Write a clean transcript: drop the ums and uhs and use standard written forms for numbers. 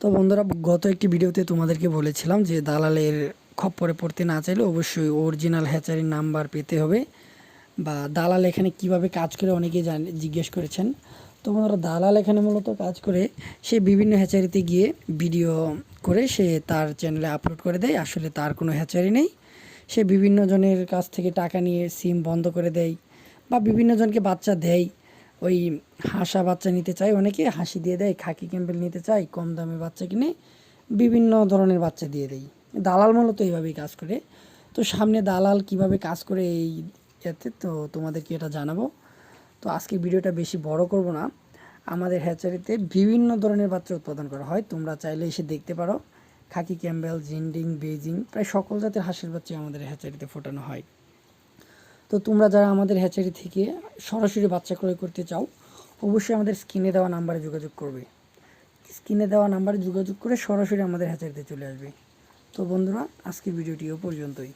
তো বন্ধুরা, গত একটি ভিডিওতে তোমাদেরকে বলেছিলাম যে দালালের খপ্পরে পড়তে না চাইলে অবশ্যই অরিজিনাল হ্যাচারির নাম্বার পেতে হবে, বা দালাল এখানে কিভাবে কাজ করে অনেকেই জিজ্ঞেস করেছেন। তো বন্ধুরা, দালাল এখানে মূলত কাজ করে সে বিভিন্ন হ্যাচারিতে গিয়ে ভিডিও করে সে তার চ্যানেলে আপলোড করে দেয়। আসলে তার কোনো হ্যাচারি নেই, সে বিভিন্ন জনের কাছ থেকে টাকা নিয়ে সিম বন্ধ করে দেয় বা বিভিন্ন জনকে বাচ্চা দেয়। ওই হাঁসা বাচ্চা নিতে চায়, অনেকে হাসি দিয়ে দেয়, খাকি ক্যাম্পেল নিতে চায়, কম দামে বাচ্চা কিনে বিভিন্ন ধরনের বাচ্চা দিয়ে দেয়। দালাল মূলত এইভাবেই কাজ করে। তো সামনে দালাল কিভাবে কাজ করে এই এতে তো তোমাদেরকে এটা জানাবো। তো আজকে ভিডিওটা বেশি বড় করব না। আমাদের হ্যাচারিতে বিভিন্ন ধরনের বাচ্চা উৎপাদন করা হয়, তোমরা চাইলে এসে দেখতে পারো। খাকি ক্যাম্বেল, জিন্ডিং, বেজিং, প্রায় সকল জাতের হাঁসের বাচ্চা আমাদের হ্যাচারিতে ফোটানো হয়। তো তোমরা যারা আমাদের হ্যাচারি থেকে সরাসরি বাচ্চা ক্রয় করতে চাও, অবশ্যই আমাদের স্ক্রিনে দেওয়া নাম্বারে যোগাযোগ করবে। স্ক্রিনে দেওয়া নাম্বারে যোগাযোগ করে সরাসরি আমাদের হ্যাচারিতে চলে আসবে। তো বন্ধুরা, আজকের ভিডিওটি পর্যন্তই।